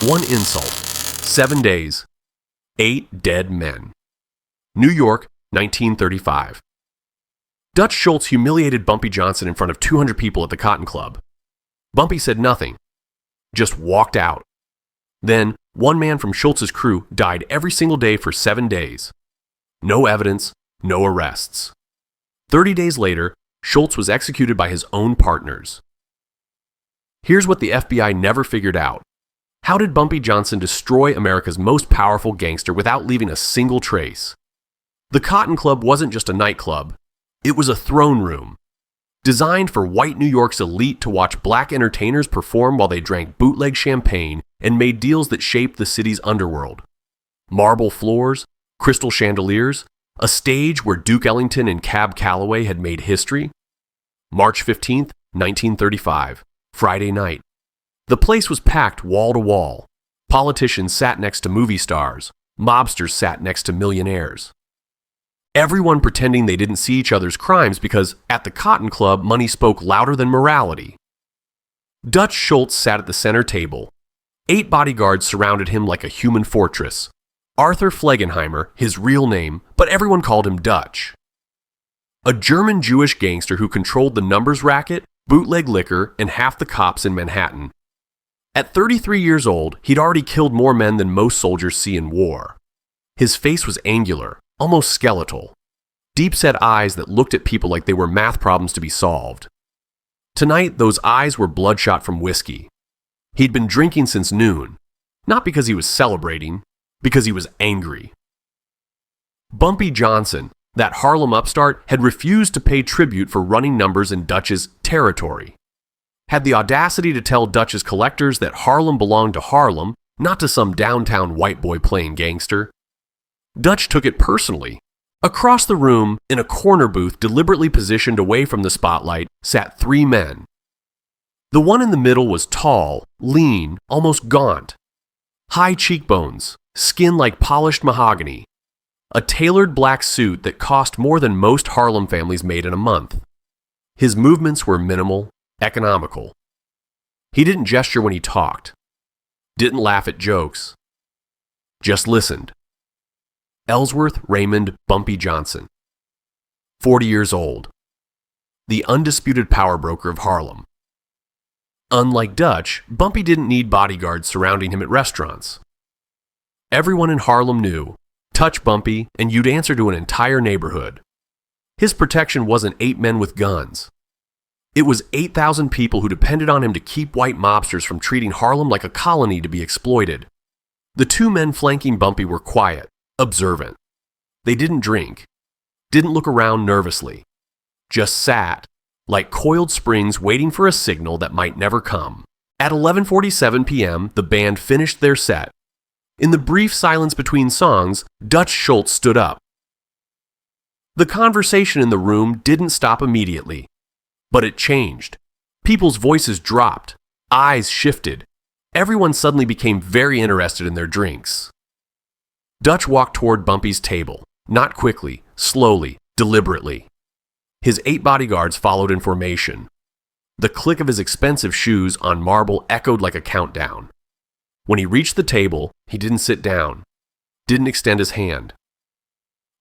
One insult. 7 days. 8 dead men. New York, 1935. Dutch Schultz humiliated Bumpy Johnson in front of 200 people at the Cotton Club. Bumpy said nothing, just walked out. Then, one man from Schultz's crew died every single day for 7 days. No evidence, no arrests. 30 days later, Schultz was executed by his own partners. Here's what the FBI never figured out. How did Bumpy Johnson destroy America's most powerful gangster without leaving a single trace? The Cotton Club wasn't just a nightclub. It was a throne room, designed for white New York's elite to watch black entertainers perform while they drank bootleg champagne and made deals that shaped the city's underworld. Marble floors, crystal chandeliers, a stage where Duke Ellington and Cab Calloway had made history. March 15th, 1935, Friday night. The place was packed wall to wall. Politicians sat next to movie stars. Mobsters sat next to millionaires. Everyone pretending they didn't see each other's crimes because at the Cotton Club, money spoke louder than morality. Dutch Schultz sat at the center table. 8 bodyguards surrounded him like a human fortress. Arthur Flegenheimer, his real name, but everyone called him Dutch. A German Jewish gangster who controlled the numbers racket, bootleg liquor, and half the cops in Manhattan. At 33 years old, he'd already killed more men than most soldiers see in war. His face was angular, almost skeletal. Deep-set eyes that looked at people like they were math problems to be solved. Tonight, those eyes were bloodshot from whiskey. He'd been drinking since noon, not because he was celebrating, because he was angry. Bumpy Johnson, that Harlem upstart, had refused to pay tribute for running numbers in Dutch's territory. Had the audacity to tell Dutch's collectors that Harlem belonged to Harlem, not to some downtown white boy playing gangster. Dutch took it personally. Across the room, in a corner booth deliberately positioned away from the spotlight, sat 3 men. The one in the middle was tall, lean, almost gaunt. High cheekbones, skin like polished mahogany. A tailored black suit that cost more than most Harlem families made in a month. His movements were minimal, economical. He didn't gesture when he talked. Didn't laugh at jokes. Just listened. Ellsworth Raymond Bumpy Johnson, 40 years old, the undisputed power broker of Harlem. Unlike Dutch, Bumpy didn't need bodyguards surrounding him at restaurants. Everyone in Harlem knew, touch Bumpy and you'd answer to an entire neighborhood. His protection wasn't 8 men with guns. It was 8,000 people who depended on him to keep white mobsters from treating Harlem like a colony to be exploited. The 2 men flanking Bumpy were quiet, observant. They didn't drink, didn't look around nervously, just sat, like coiled springs waiting for a signal that might never come. At 11:47 p.m., the band finished their set. In the brief silence between songs, Dutch Schultz stood up. The conversation in the room didn't stop immediately, but it changed. People's voices dropped, eyes shifted. Everyone suddenly became very interested in their drinks. Dutch walked toward Bumpy's table, not quickly, slowly, deliberately. His 8 bodyguards followed in formation. The click of his expensive shoes on marble echoed like a countdown. When he reached the table, he didn't sit down, didn't extend his hand.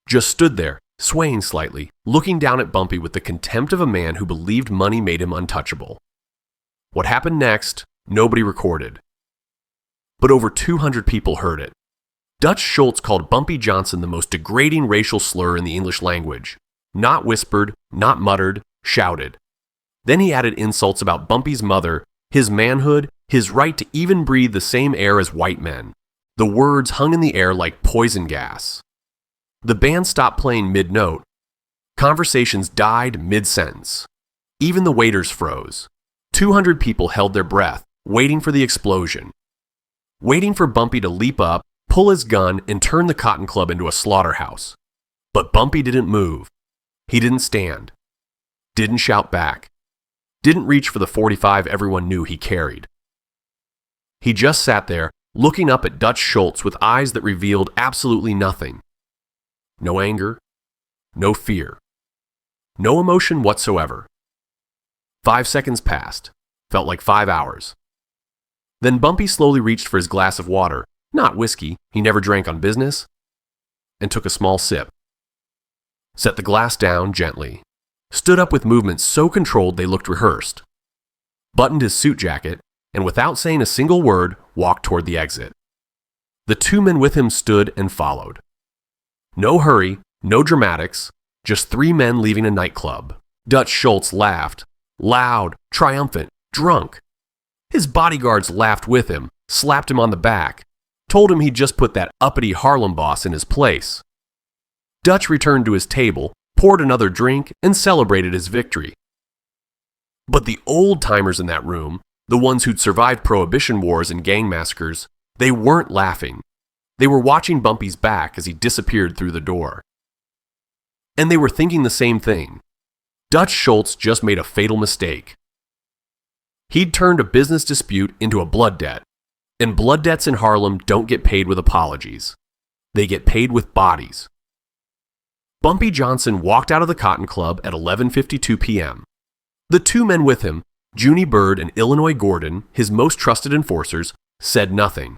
Just stood there, swaying slightly, looking down at Bumpy with the contempt of a man who believed money made him untouchable. What happened next, nobody recorded. But over 200 people heard it. Dutch Schultz called Bumpy Johnson the most degrading racial slur in the English language. Not whispered, not muttered, shouted. Then he added insults about Bumpy's mother, his manhood, his right to even breathe the same air as white men. The words hung in the air like poison gas. The band stopped playing mid-note. Conversations died mid-sentence. Even the waiters froze. 200 people held their breath, waiting for the explosion. Waiting for Bumpy to leap up, pull his gun, and turn the Cotton Club into a slaughterhouse. But Bumpy didn't move. He didn't stand. Didn't shout back. Didn't reach for the .45 everyone knew he carried. He just sat there, looking up at Dutch Schultz with eyes that revealed absolutely nothing. No anger. No fear. No emotion whatsoever. 5 seconds passed. Felt like 5 hours. Then Bumpy slowly reached for his glass of water, not whiskey, he never drank on business, and took a small sip. Set the glass down gently, stood up with movements so controlled they looked rehearsed, buttoned his suit jacket, and without saying a single word, walked toward the exit. The two men with him stood and followed. No hurry, no dramatics, just three men leaving a nightclub. Dutch Schultz laughed, loud, triumphant, drunk. His bodyguards laughed with him, slapped him on the back, told him he'd just put that uppity Harlem boss in his place. Dutch returned to his table, poured another drink, and celebrated his victory. But the old-timers in that room, the ones who'd survived prohibition wars and gang massacres, they weren't laughing. They were watching Bumpy's back as he disappeared through the door. And they were thinking the same thing. Dutch Schultz just made a fatal mistake. He'd turned a business dispute into a blood debt, and blood debts in Harlem don't get paid with apologies. They get paid with bodies. Bumpy Johnson walked out of the Cotton Club at 11:52 p.m. The two men with him, Junie Bird and Illinois Gordon, his most trusted enforcers, said nothing.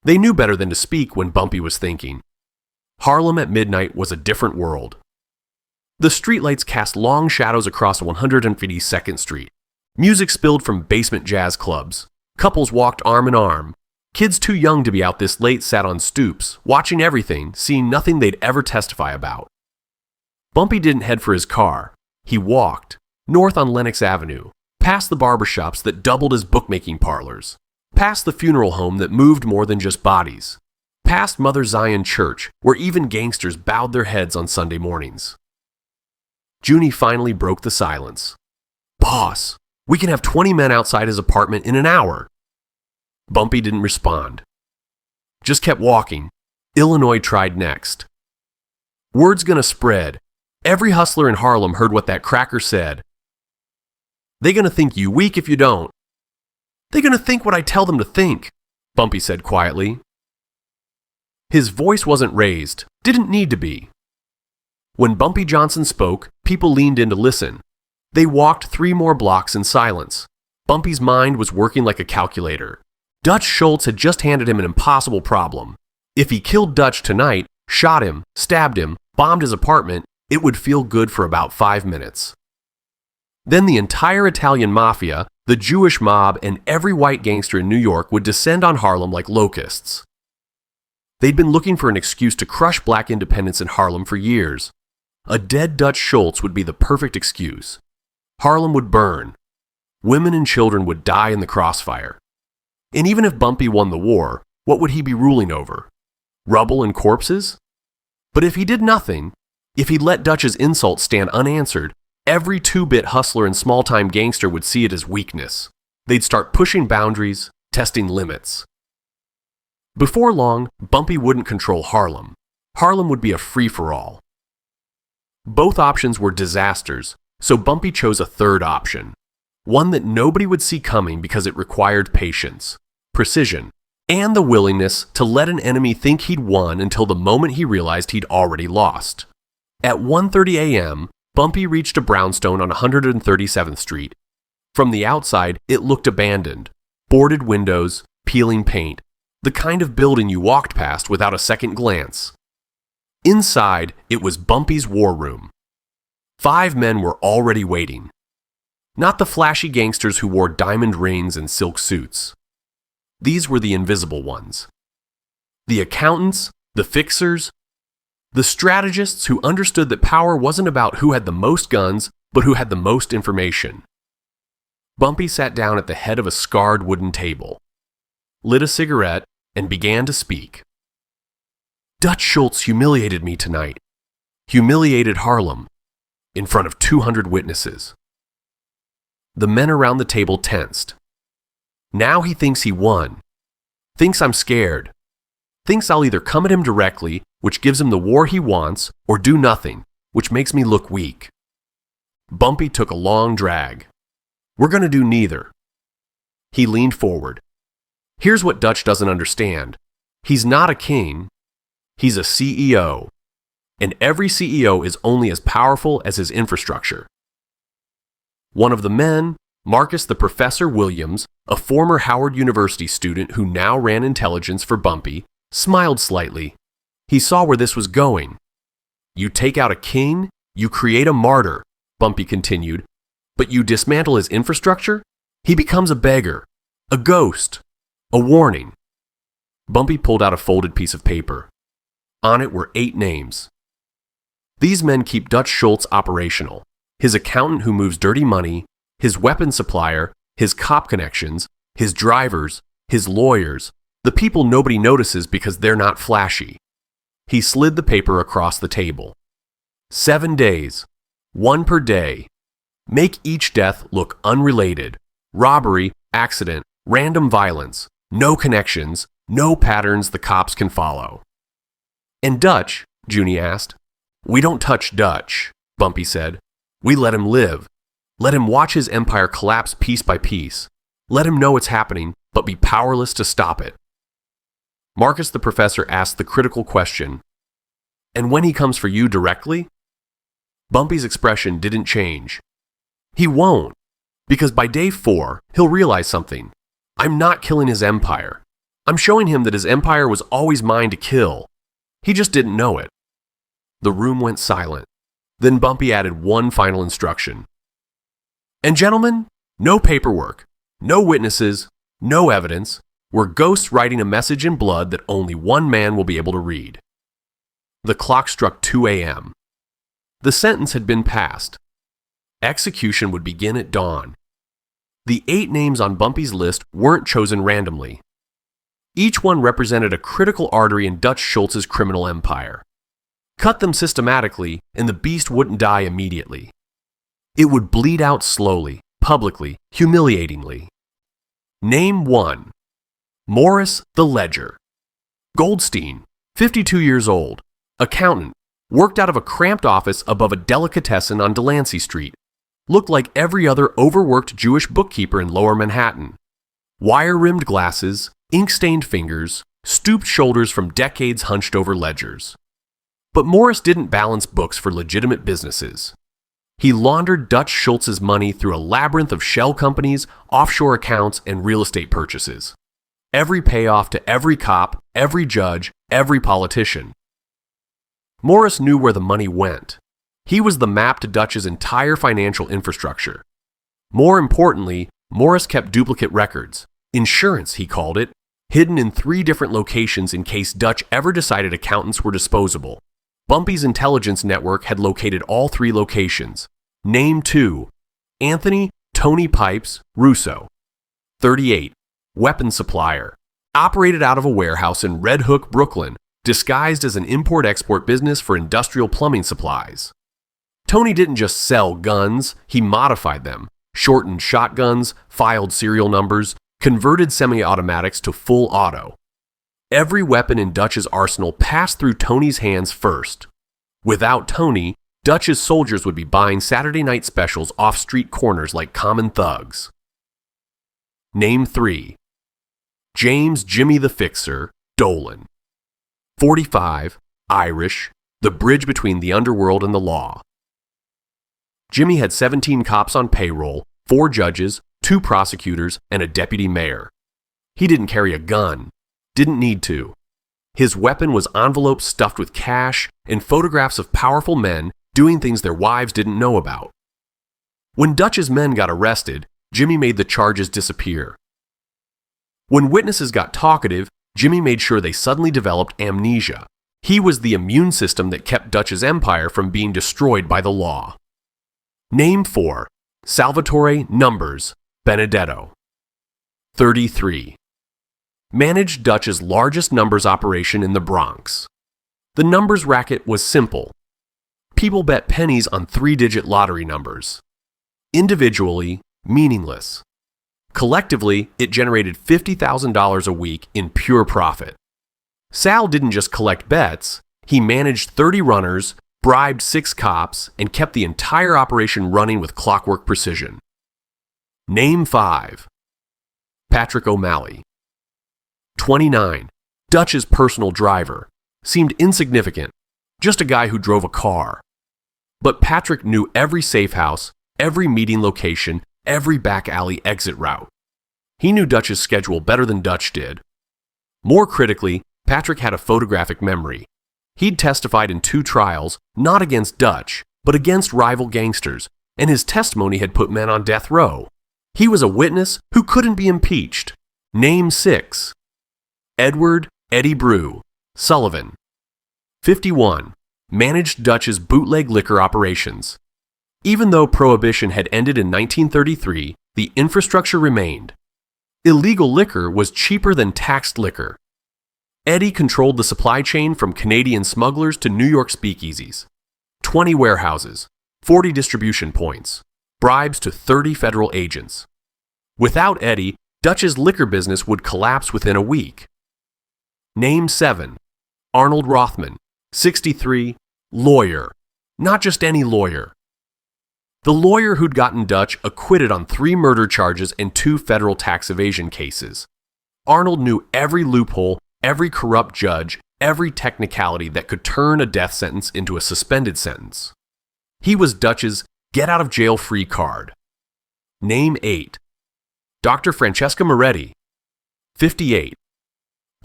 They knew better than to speak when Bumpy was thinking. Harlem at midnight was a different world. The streetlights cast long shadows across 152nd Street. Music spilled from basement jazz clubs. Couples walked arm in arm. Kids too young to be out this late sat on stoops, watching everything, seeing nothing they'd ever testify about. Bumpy didn't head for his car. He walked, north on Lenox Avenue, past the barbershops that doubled as bookmaking parlors, past the funeral home that moved more than just bodies, past Mother Zion Church, where even gangsters bowed their heads on Sunday mornings. Junie finally broke the silence. "Boss, we can have 20 men outside his apartment in an hour." Bumpy didn't respond. Just kept walking. Illinois tried next. "Word's gonna spread. Every hustler in Harlem heard what that cracker said. They gonna think you weak if you don't." "They gonna think what I tell them to think," Bumpy said quietly. His voice wasn't raised, didn't need to be. When Bumpy Johnson spoke, people leaned in to listen. They walked 3 more blocks in silence. Bumpy's mind was working like a calculator. Dutch Schultz had just handed him an impossible problem. If he killed Dutch tonight, shot him, stabbed him, bombed his apartment, it would feel good for about 5 minutes. Then the entire Italian Mafia, the Jewish mob, and every white gangster in New York would descend on Harlem like locusts. They'd been looking for an excuse to crush black independence in Harlem for years. A dead Dutch Schultz would be the perfect excuse. Harlem would burn. Women and children would die in the crossfire. And even if Bumpy won the war, what would he be ruling over? Rubble and corpses? But if he did nothing, if he let Dutch's insults stand unanswered, every 2-bit hustler and small-time gangster would see it as weakness. They'd start pushing boundaries, testing limits. Before long, Bumpy wouldn't control Harlem. Harlem would be a free-for-all. Both options were disasters, so Bumpy chose a third option. One that nobody would see coming because it required patience, precision, and the willingness to let an enemy think he'd won until the moment he realized he'd already lost. At 1:30 a.m., Bumpy reached a brownstone on 137th Street. From the outside, it looked abandoned. Boarded windows, peeling paint, the kind of building you walked past without a second glance. Inside, it was Bumpy's war room. 5 men were already waiting. Not the flashy gangsters who wore diamond rings and silk suits. These were the invisible ones. The accountants, the fixers, the strategists who understood that power wasn't about who had the most guns, but who had the most information. Bumpy sat down at the head of a scarred wooden table, lit a cigarette, and began to speak. "Dutch Schultz humiliated me tonight. Humiliated Harlem. In front of 200 witnesses." The men around the table tensed. Now he thinks he won. Thinks I'm scared. Thinks I'll either come at him directly, which gives him the war he wants, or do nothing, which makes me look weak. Bumpy took a long drag. "We're going to do neither." He leaned forward. "Here's what Dutch doesn't understand. He's not a king. He's a CEO. And every CEO is only as powerful as his infrastructure." One of the men, Marcus the Professor Williams, a former Howard University student who now ran intelligence for Bumpy, smiled slightly. He saw where this was going. You take out a king, you create a martyr, Bumpy continued, but you dismantle his infrastructure, he becomes a beggar, a ghost, a warning. Bumpy pulled out a folded piece of paper. On it were 8 names. These men keep Dutch Schultz operational, his accountant who moves dirty money, his weapons supplier, his cop connections, his drivers, his lawyers, the people nobody notices because they're not flashy. He slid the paper across the table. 7 days, 1 per day. Make each death look unrelated. Robbery, accident, random violence, no connections, no patterns the cops can follow. And Dutch? Junie asked. We don't touch Dutch, Bumpy said. We let him live. Let him watch his empire collapse piece by piece. Let him know it's happening, but be powerless to stop it. Marcus the Professor asked the critical question, and when he comes for you directly? Bumpy's expression didn't change. He won't, because by day 4, he'll realize something. I'm not killing his empire. I'm showing him that his empire was always mine to kill. He just didn't know it. The room went silent. Then Bumpy added one final instruction. And gentlemen, no paperwork, no witnesses, no evidence. We're ghosts writing a message in blood that only one man will be able to read. The clock struck 2 a.m. The sentence had been passed. Execution would begin at dawn. The 8 names on Bumpy's list weren't chosen randomly. Each one represented a critical artery in Dutch Schultz's criminal empire. Cut them systematically, and the beast wouldn't die immediately. It would bleed out slowly, publicly, humiliatingly. Name 1. Morris the Ledger. Goldstein, 52 years old, accountant, worked out of a cramped office above a delicatessen on Delancey Street. Looked like every other overworked Jewish bookkeeper in Lower Manhattan. Wire-rimmed glasses, ink-stained fingers, stooped shoulders from decades hunched over ledgers. But Morris didn't balance books for legitimate businesses. He laundered Dutch Schultz's money through a labyrinth of shell companies, offshore accounts, and real estate purchases. Every payoff to every cop, every judge, every politician. Morris knew where the money went. He was the map to Dutch's entire financial infrastructure. More importantly, Morris kept duplicate records. Insurance, he called it, hidden in 3 different locations in case Dutch ever decided accountants were disposable. Bumpy's intelligence network had located all 3 locations. Name 2. Anthony Tony Pipes Russo. 38. Weapons supplier. Operated out of a warehouse in Red Hook, Brooklyn, disguised as an import-export business for industrial plumbing supplies. Tony didn't just sell guns, he modified them, shortened shotguns, filed serial numbers, converted semi-automatics to full auto. Every weapon in Dutch's arsenal passed through Tony's hands first. Without Tony, Dutch's soldiers would be buying Saturday night specials off street corners like common thugs. Name 3. James Jimmy the Fixer Dolan. 45, Irish, the bridge between the underworld and the law. Jimmy had 17 cops on payroll, 4 judges, 2 prosecutors, and a deputy mayor. He didn't carry a gun. Didn't need to. His weapon was envelopes stuffed with cash and photographs of powerful men doing things their wives didn't know about. When Dutch's men got arrested, Jimmy made the charges disappear. When witnesses got talkative, Jimmy made sure they suddenly developed amnesia. He was the immune system that kept Dutch's empire from being destroyed by the law. Name 4. Salvatore Numbers Benedetto. 33. Managed Dutch's largest numbers operation in the Bronx. The numbers racket was simple. People bet pennies on 3-digit lottery numbers. Individually, meaningless. Collectively, it generated $50,000 a week in pure profit. Sal didn't just collect bets, he managed 30 runners, bribed 6 cops, and kept the entire operation running with clockwork precision. Name 5. Patrick O'Malley. 29. Dutch's personal driver. Seemed insignificant, just a guy who drove a car. But Patrick knew every safe house, every meeting location, every back alley exit route. He knew Dutch's schedule better than Dutch did. More critically, Patrick had a photographic memory. He'd testified in 2 trials, not against Dutch, but against rival gangsters, and his testimony had put men on death row. He was a witness who couldn't be impeached. Name 6. Edward Eddie Brew Sullivan. 51. Managed Dutch's bootleg liquor operations. Even though Prohibition had ended in 1933, the infrastructure remained. Illegal liquor was cheaper than taxed liquor. Eddie controlled the supply chain from Canadian smugglers to New York speakeasies. 20 warehouses, 40 distribution points, bribes to 30 federal agents. Without Eddie, Dutch's liquor business would collapse within a week. Name 7. Arnold Rothman, 63, lawyer. Not just any lawyer. The lawyer who'd gotten Dutch acquitted on 3 murder charges and 2 federal tax evasion cases. Arnold knew every loophole, every corrupt judge, every technicality that could turn a death sentence into a suspended sentence. He was Dutch's get-out-of-jail-free card. Name 8. Dr. Francesca Moretti, 58.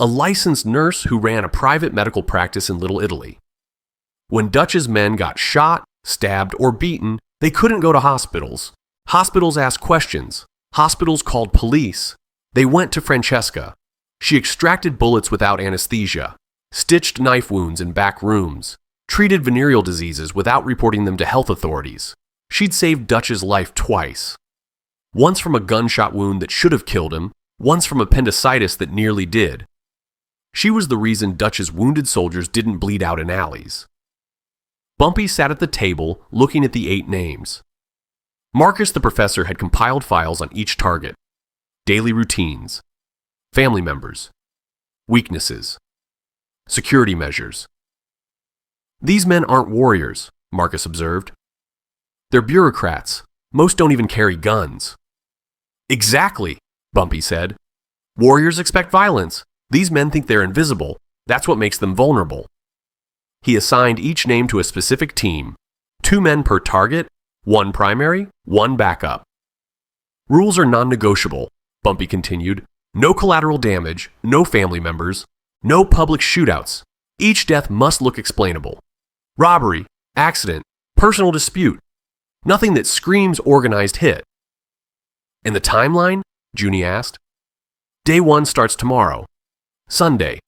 A licensed nurse who ran a private medical practice in Little Italy. When Dutch's men got shot, stabbed, or beaten, they couldn't go to hospitals. Hospitals asked questions. Hospitals called police. They went to Francesca. She extracted bullets without anesthesia, stitched knife wounds in back rooms, treated venereal diseases without reporting them to health authorities. She'd saved Dutch's life twice. Once from a gunshot wound that should have killed him, once from appendicitis that nearly did. She was the reason Dutch's wounded soldiers didn't bleed out in alleys. Bumpy sat at the table, looking at the 8 names. Marcus the professor had compiled files on each target. Daily routines. Family members. Weaknesses. Security measures. These men aren't warriors, Marcus observed. They're bureaucrats. Most don't even carry guns. Exactly, Bumpy said. Warriors expect violence. These men think they're invisible. That's what makes them vulnerable. He assigned each name to a specific team. 2 men per target, 1 primary, 1 backup. Rules are non-negotiable, Bumpy continued. No collateral damage, no family members, no public shootouts. Each death must look explainable. Robbery, accident, personal dispute. Nothing that screams organized hit. And the timeline? Junie asked. Day 1 starts tomorrow. Sunday.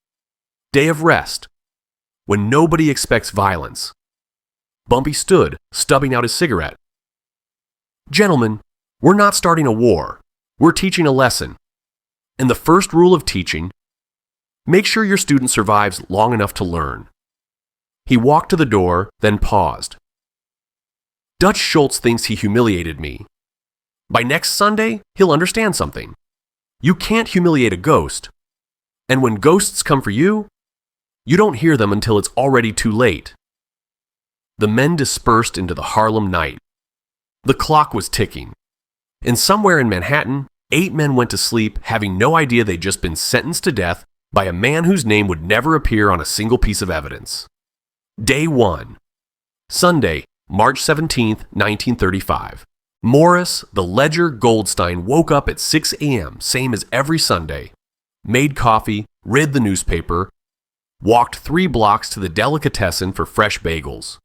Day of rest. When nobody expects violence. Bumpy stood, stubbing out his cigarette. Gentlemen, we're not starting a war. We're teaching a lesson. And the first rule of teaching, make sure your student survives long enough to learn. He walked to the door, then paused. Dutch Schultz thinks he humiliated me. By next Sunday, he'll understand something. You can't humiliate a ghost. And when ghosts come for you, you don't hear them until it's already too late. The men dispersed into the Harlem night. The clock was ticking. And somewhere in Manhattan, 8 men went to sleep having no idea they'd just been sentenced to death by a man whose name would never appear on a single piece of evidence. Day 1. Sunday, March 17, 1935. Morris, the Ledger Goldstein, woke up at 6 a.m., same as every Sunday. Made coffee, read the newspaper, walked 3 blocks to the delicatessen for fresh bagels.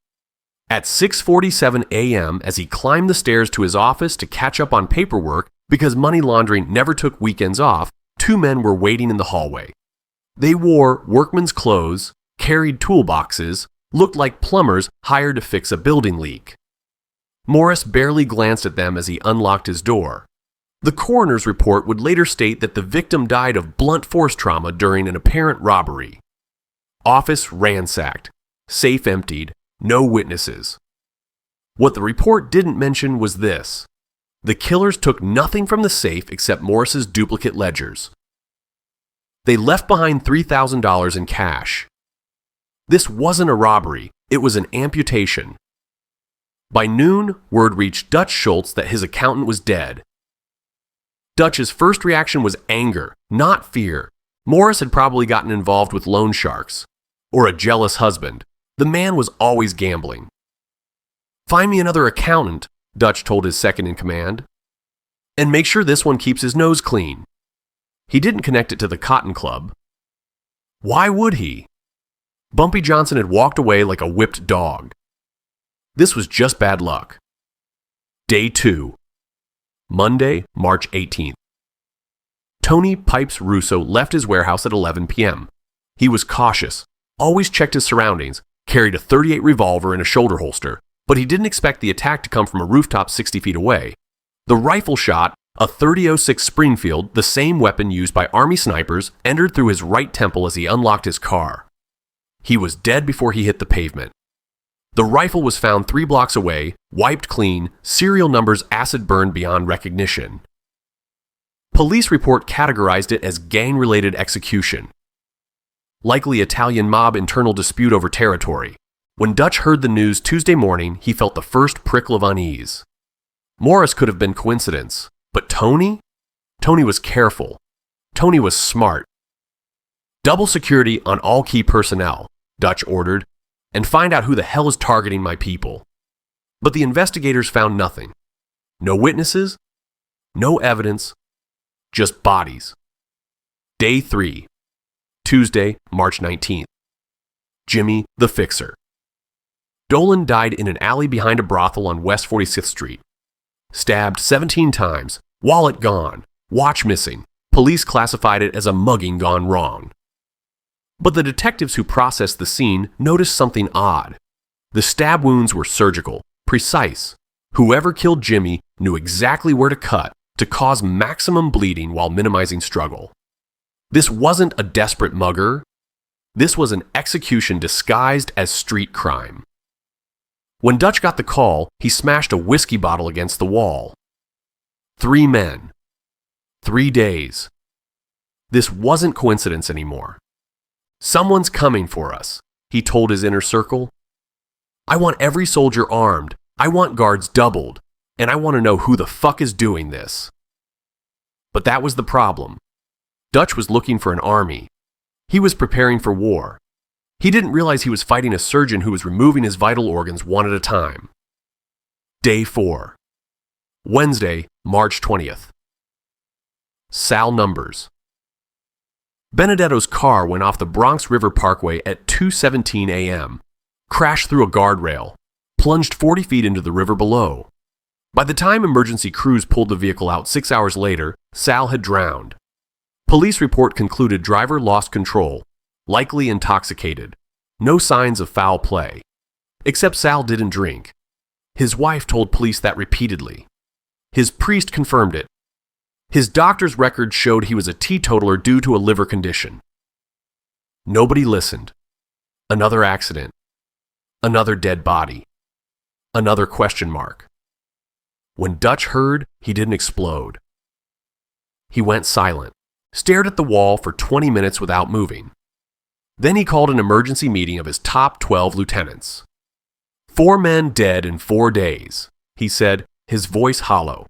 At 6:47 a.m., as he climbed the stairs to his office to catch up on paperwork because money laundering never took weekends off, 2 men were waiting in the hallway. They wore workman's clothes, carried toolboxes, looked like plumbers hired to fix a building leak. Morris barely glanced at them as he unlocked his door. The coroner's report would later state that the victim died of blunt force trauma during an apparent robbery. Office ransacked. Safe emptied. No witnesses. What the report didn't mention was this. The killers took nothing from the safe except Morris's duplicate ledgers. They left behind $3,000 in cash. This wasn't a robbery. It was an amputation. By noon, word reached Dutch Schultz that his accountant was dead. Dutch's first reaction was anger, not fear. Morris had probably gotten involved with loan sharks. Or a jealous husband. The man was always gambling. Find me another accountant, Dutch told his second in command. And make sure this one keeps his nose clean. He didn't connect it to the Cotton Club. Why would he? Bumpy Johnson had walked away like a whipped dog. This was just bad luck. Day 2. Monday, March 18th. Tony Pipes Russo left his warehouse at 11 p.m. He was cautious, always checked his surroundings, carried a .38 revolver in a shoulder holster, but he didn't expect the attack to come from a rooftop 60 feet away. The rifle shot, a .30-06 Springfield, the same weapon used by Army snipers, entered through his right temple as he unlocked his car. He was dead before he hit the pavement. The rifle was found 3 blocks away, wiped clean, serial numbers acid burned beyond recognition. Police report categorized it as gang-related execution. Likely Italian mob internal dispute over territory. When Dutch heard the news Tuesday morning, he felt the first prickle of unease. Morris could have been coincidence, but Tony? Tony was careful. Tony was smart. Double security on all key personnel, Dutch ordered, and find out who the hell is targeting my people. But the investigators found nothing. No witnesses, no evidence, just bodies. Day 3. Tuesday, March 19th. Jimmy the Fixer. Dolan died in an alley behind a brothel on West 46th Street. Stabbed 17 times, wallet gone, watch missing. Police classified it as a mugging gone wrong. But the detectives who processed the scene noticed something odd. The stab wounds were surgical, precise. Whoever killed Jimmy knew exactly where to cut to cause maximum bleeding while minimizing struggle. This wasn't a desperate mugger. This was an execution disguised as street crime. When Dutch got the call, he smashed a whiskey bottle against the wall. 3 men. 3 days. This wasn't coincidence anymore. Someone's coming for us, he told his inner circle. I want every soldier armed. I want guards doubled. And I want to know who the fuck is doing this. But that was the problem. Dutch was looking for an army. He was preparing for war. He didn't realize he was fighting a surgeon who was removing his vital organs one at a time. Day 4. Wednesday, March 20th. Sal numbers. Benedetto's car went off the Bronx River Parkway at 2:17 a.m., crashed through a guardrail, plunged 40 feet into the river below. By the time emergency crews pulled the vehicle out 6 hours later, Sal had drowned. Police report concluded driver lost control, likely intoxicated. No signs of foul play. Except Sal didn't drink. His wife told police that repeatedly. His priest confirmed it. His doctor's record showed he was a teetotaler due to a liver condition. Nobody listened. Another accident. Another dead body. Another question mark. When Dutch heard, he didn't explode. He went silent, stared at the wall for 20 minutes without moving. Then he called an emergency meeting of his top 12 lieutenants. 4 men dead in 4 days, he said, his voice hollow.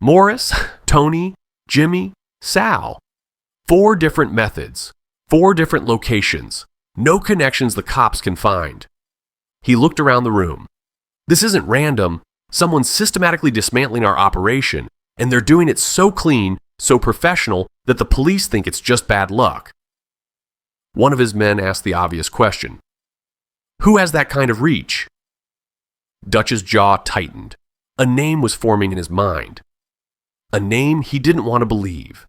Morris, Tony, Jimmy, Sal. 4 different methods, 4 different locations, no connections the cops can find. He looked around the room. This isn't random. Someone's systematically dismantling our operation, and they're doing it so clean, so professional, that the police think it's just bad luck. One of his men asked the obvious question. Who has that kind of reach? Dutch's jaw tightened. A name was forming in his mind. A name he didn't want to believe.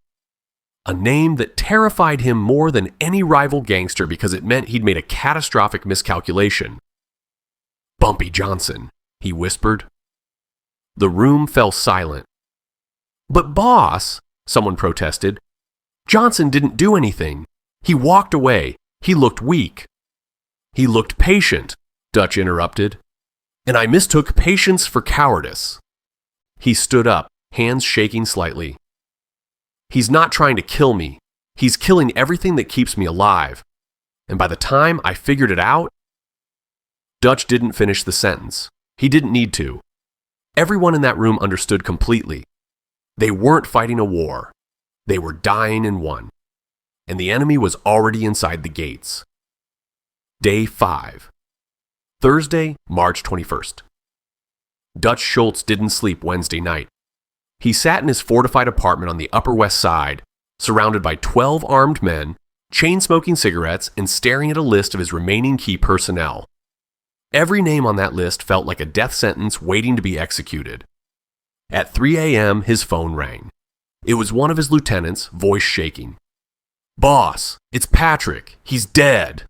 A name that terrified him more than any rival gangster because it meant he'd made a catastrophic miscalculation. Bumpy Johnson, he whispered. The room fell silent. But boss, someone protested, Johnson didn't do anything. He walked away. He looked weak. He looked patient, Dutch interrupted. And I mistook patience for cowardice. He stood up, hands shaking slightly. He's not trying to kill me. He's killing everything that keeps me alive. And by the time I figured it out... Dutch didn't finish the sentence. He didn't need to. Everyone in that room understood completely. They weren't fighting a war. They were dying in one. And the enemy was already inside the gates. Day 5. Thursday, March 21st. Dutch Schultz didn't sleep Wednesday night. He sat in his fortified apartment on the Upper West Side, surrounded by 12 armed men, chain-smoking cigarettes, and staring at a list of his remaining key personnel. Every name on that list felt like a death sentence waiting to be executed. At 3 a.m., his phone rang. It was one of his lieutenants, voice shaking. "Boss, it's Patrick. He's dead."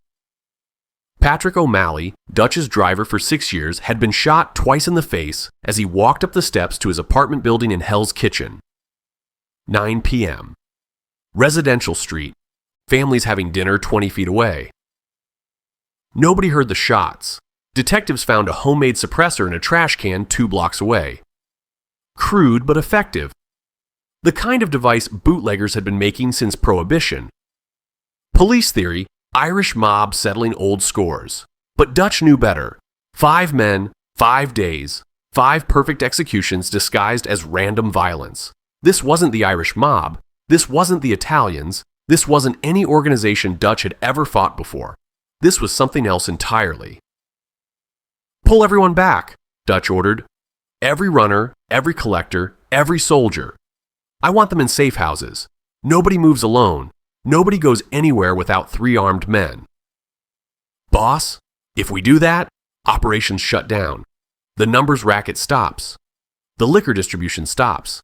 Patrick O'Malley, Dutch's driver for 6 years, had been shot twice in the face as he walked up the steps to his apartment building in Hell's Kitchen. 9 p.m. Residential Street. Families having dinner 20 feet away. Nobody heard the shots. Detectives found a homemade suppressor in a trash can 2 blocks away. Crude but effective. The kind of device bootleggers had been making since Prohibition. Police theory: Irish mob settling old scores. But Dutch knew better. 5 men, 5 days, 5 perfect executions disguised as random violence. This wasn't the Irish mob. This wasn't the Italians. This wasn't any organization Dutch had ever fought before. This was something else entirely. "Pull everyone back," Dutch ordered. "Every runner, every collector, every soldier. I want them in safe houses. Nobody moves alone. Nobody goes anywhere without 3 armed men." "Boss, if we do that, operations shut down. The numbers racket stops. The liquor distribution stops.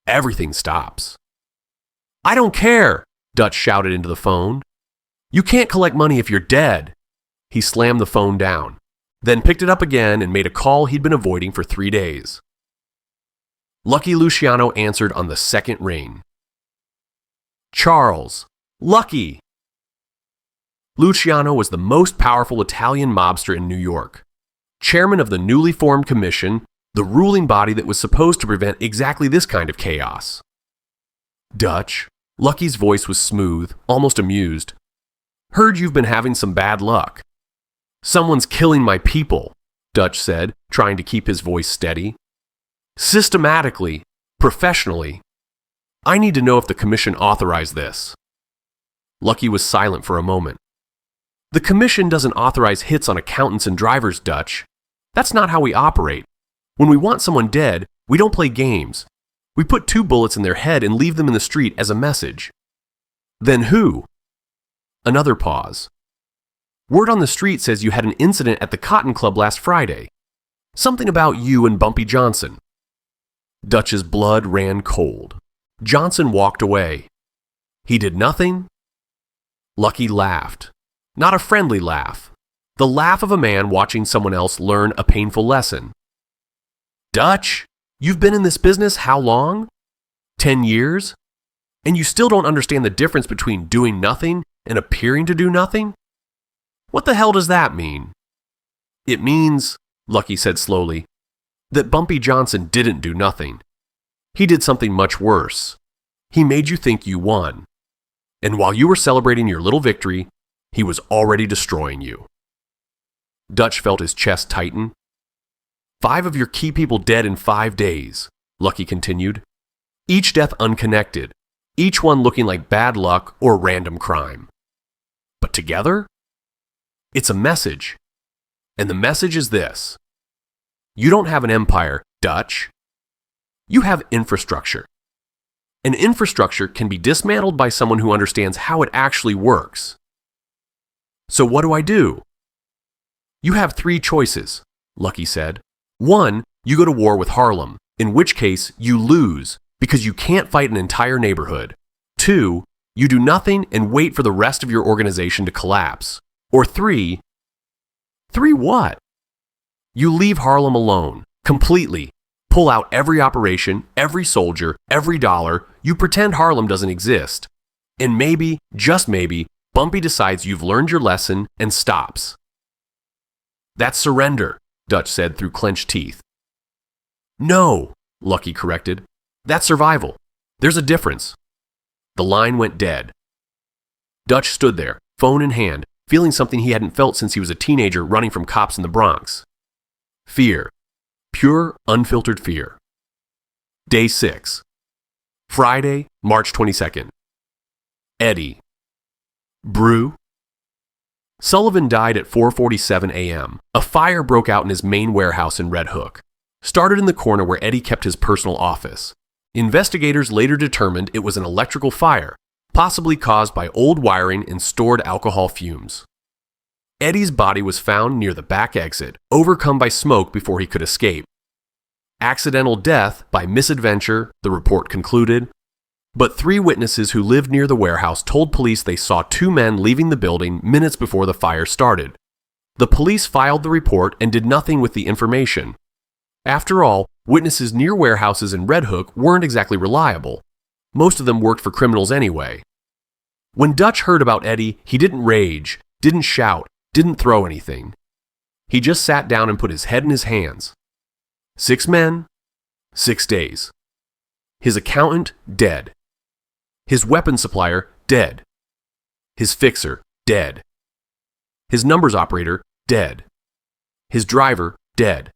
Everything stops." "I don't care," Dutch shouted into the phone. "You can't collect money if you're dead." He slammed the phone down, then picked it up again and made a call he'd been avoiding for 3 days. Lucky Luciano answered on the second ring. "Charles. Lucky." Luciano was the most powerful Italian mobster in New York, chairman of the newly formed commission, the ruling body that was supposed to prevent exactly this kind of chaos. "Dutch." Lucky's voice was smooth, almost amused. "Heard you've been having some bad luck." "Someone's killing my people," Dutch said, trying to keep his voice steady. "Systematically, professionally. I need to know if the commission authorized this." Lucky was silent for a moment. "The commission doesn't authorize hits on accountants and drivers, Dutch. That's not how we operate. When we want someone dead, we don't play games. We put 2 bullets in their head and leave them in the street as a message." "Then who?" Another pause. "Word on the street says you had an incident at the Cotton Club last Friday. Something about you and Bumpy Johnson." Dutch's blood ran cold. Johnson walked away. "He did nothing?" Lucky laughed. Not a friendly laugh. The laugh of a man watching someone else learn a painful lesson. "Dutch, you've been in this business how long? 10 years? And you still don't understand the difference between doing nothing and appearing to do nothing? What the hell does that mean?" "It means," Lucky said slowly, "that Bumpy Johnson didn't do nothing. He did something much worse. He made you think you won. And while you were celebrating your little victory, he was already destroying you." Dutch felt his chest tighten. 5 of your key people dead in 5 days, Lucky continued. Each death unconnected, each one looking like bad luck or random crime. But together? It's a message. And the message is this: you don't have an empire, Dutch. You have infrastructure. An infrastructure can be dismantled by someone who understands how it actually works. So what do? You have 3 choices, Lucky said. 1, you go to war with Harlem, in which case you lose because you can't fight an entire neighborhood. 2, you do nothing and wait for the rest of your organization to collapse. Or 3 what? You leave Harlem alone, completely. Pull out every operation, every soldier, every dollar. You pretend Harlem doesn't exist. And maybe, just maybe, Bumpy decides you've learned your lesson and stops. That's surrender, Dutch said through clenched teeth. No, Lucky corrected. That's survival. There's a difference. The line went dead. Dutch stood there, phone in hand, feeling something he hadn't felt since he was a teenager running from cops in the Bronx. Fear. Pure, unfiltered fear. Day 6. Friday, March 22nd. Eddie. Brew. Sullivan died at 4:47 a.m. A fire broke out in his main warehouse in Red Hook. Started in the corner where Eddie kept his personal office. Investigators later determined it was an electrical fire, possibly caused by old wiring and stored alcohol fumes. Eddie's body was found near the back exit, overcome by smoke before he could escape. Accidental death by misadventure, the report concluded, but 3 witnesses who lived near the warehouse told police they saw 2 men leaving the building minutes before the fire started. The police filed the report and did nothing with the information. After all, witnesses near warehouses in Red Hook weren't exactly reliable. Most of them worked for criminals anyway. When Dutch heard about Eddie, he didn't rage, didn't shout, didn't throw anything. He just sat down and put his head in his hands. 6 men, 6 days. His accountant, dead. His weapon supplier, dead. His fixer, dead. His numbers operator, dead. His driver, dead.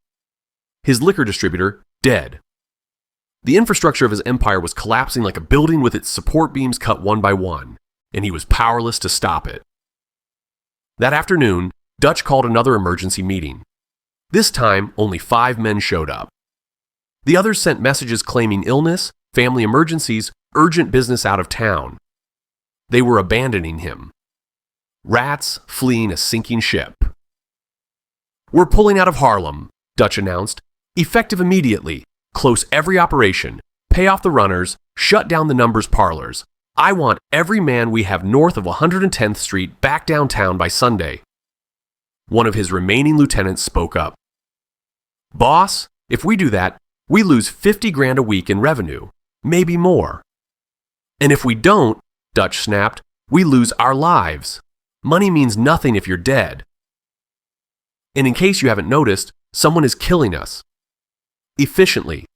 His liquor distributor, dead. The infrastructure of his empire was collapsing like a building with its support beams cut one by one, and he was powerless to stop it. That afternoon, Dutch called another emergency meeting. This time, only 5 men showed up. The others sent messages claiming illness, family emergencies, urgent business out of town. They were abandoning him. Rats fleeing a sinking ship. "We're pulling out of Harlem," Dutch announced. "Effective immediately. Close every operation. Pay off the runners. Shut down the numbers parlors. I want every man we have north of 110th Street back downtown by Sunday." One of his remaining lieutenants spoke up. "Boss, if we do that, we lose 50 grand a week in revenue, maybe more. And if we don't," Dutch snapped, "we lose our lives. Money means nothing if you're dead. And in case you haven't noticed, someone is killing us. Efficiently.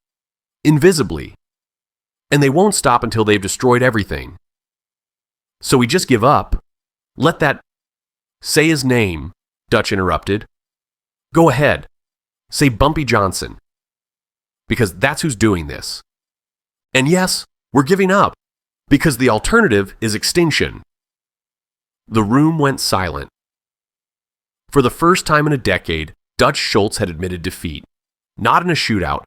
Invisibly. And they won't stop until they've destroyed everything. So we just give up. Let that—" "Say his name," Dutch interrupted. "Go ahead. Say Bumpy Johnson. Because that's who's doing this. And yes, we're giving up. Because the alternative is extinction." The room went silent. For the first time in a decade, Dutch Schultz had admitted defeat. Not in a shootout,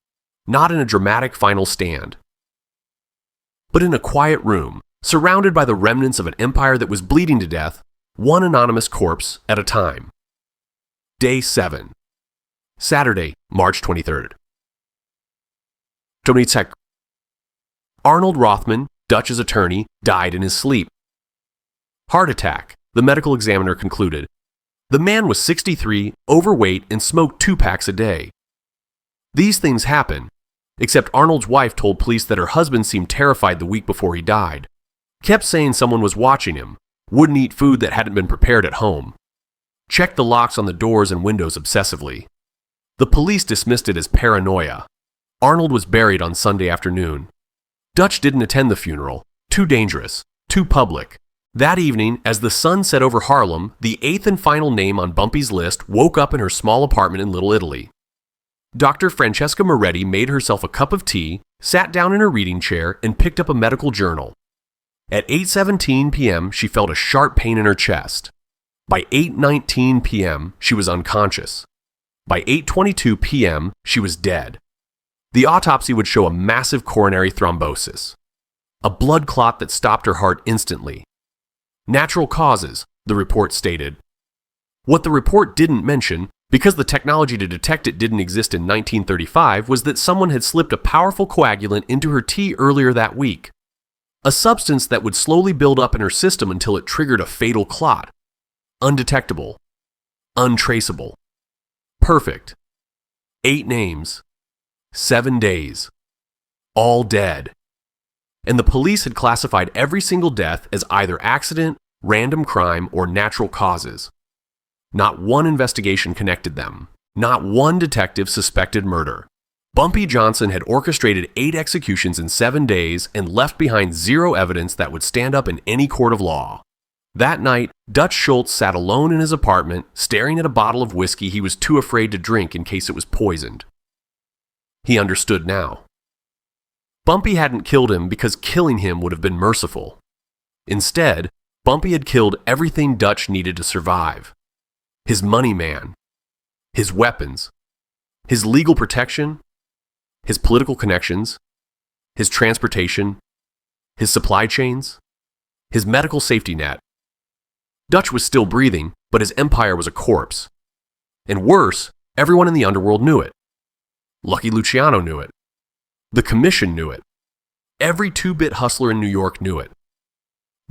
not in a dramatic final stand, but in a quiet room, surrounded by the remnants of an empire that was bleeding to death, one anonymous corpse at a time. Day 7. Saturday, March 23rd. Arnold Rothman, Dutch's attorney, died in his sleep. Heart attack, the medical examiner concluded. The man was 63, overweight, and smoked 2 packs a day. These things happen, except Arnold's wife told police that her husband seemed terrified the week before he died. Kept saying someone was watching him, wouldn't eat food that hadn't been prepared at home. Checked the locks on the doors and windows obsessively. The police dismissed it as paranoia. Arnold was buried on Sunday afternoon. Dutch didn't attend the funeral. Too dangerous. Too public. That evening, as the sun set over Harlem, the 8th and final name on Bumpy's list woke up in her small apartment in Little Italy. Dr. Francesca Moretti made herself a cup of tea, sat down in her reading chair, and picked up a medical journal. At 8:17 p.m., she felt a sharp pain in her chest. By 8:19 p.m., she was unconscious. By 8:22 p.m., she was dead. The autopsy would show a massive coronary thrombosis, a blood clot that stopped her heart instantly. Natural causes, the report stated. What the report didn't mention, because the technology to detect it didn't exist in 1935, was that someone had slipped a powerful coagulant into her tea earlier that week. A substance that would slowly build up in her system until it triggered a fatal clot. Undetectable. Untraceable. Perfect. 8 names. 7 days. All dead. And the police had classified every single death as either accident, random crime, or natural causes. Not one investigation connected them. Not one detective suspected murder. Bumpy Johnson had orchestrated 8 executions in 7 days and left behind 0 evidence that would stand up in any court of law. That night, Dutch Schultz sat alone in his apartment, staring at a bottle of whiskey he was too afraid to drink in case it was poisoned. He understood now. Bumpy hadn't killed him because killing him would have been merciful. Instead, Bumpy had killed everything Dutch needed to survive. His money man, his weapons, his legal protection, his political connections, his transportation, his supply chains, his medical safety net. Dutch was still breathing, but his empire was a corpse. And worse, everyone in the underworld knew it. Lucky Luciano knew it. The Commission knew it. Every two-bit hustler in New York knew it.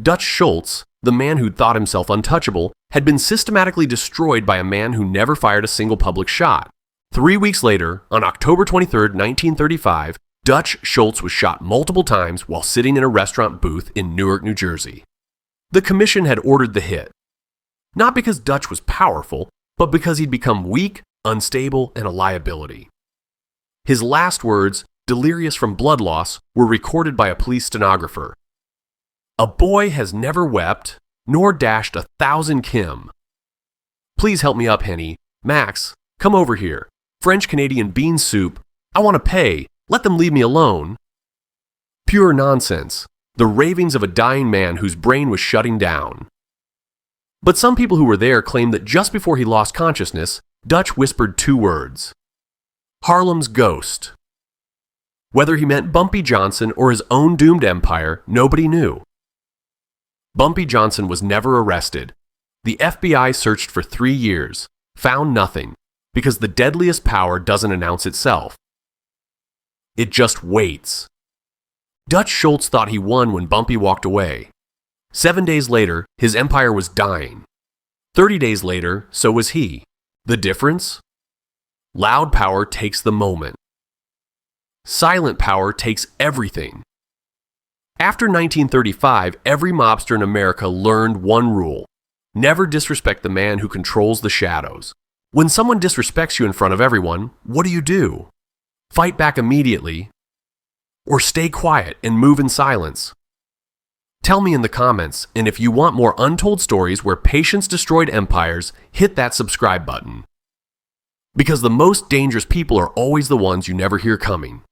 Dutch Schultz, the man who'd thought himself untouchable, had been systematically destroyed by a man who never fired a single public shot. 3 weeks later, on October 23, 1935, Dutch Schultz was shot multiple times while sitting in a restaurant booth in Newark, New Jersey. The Commission had ordered the hit. Not because Dutch was powerful, but because he'd become weak, unstable, and a liability. His last words, delirious from blood loss, were recorded by a police stenographer. "A boy has never wept, nor dashed 1,000 Kim. Please help me up, Henny. Max, come over here. French-Canadian bean soup. I want to pay. Let them leave me alone." Pure nonsense. The ravings of a dying man whose brain was shutting down. But some people who were there claimed that just before he lost consciousness, Dutch whispered 2 words. Harlem's ghost. Whether he meant Bumpy Johnson or his own doomed empire, nobody knew. Bumpy Johnson was never arrested. The FBI searched for 3 years, found nothing, because the deadliest power doesn't announce itself. It just waits. Dutch Schultz thought he won when Bumpy walked away. 7 days later, his empire was dying. 30 days later, so was he. The difference? Loud power takes the moment. Silent power takes everything. After 1935, every mobster in America learned one rule: never disrespect the man who controls the shadows. When someone disrespects you in front of everyone, what do? Fight back immediately, or stay quiet and move in silence? Tell me in the comments, and if you want more untold stories where patience destroyed empires, hit that subscribe button. Because the most dangerous people are always the ones you never hear coming.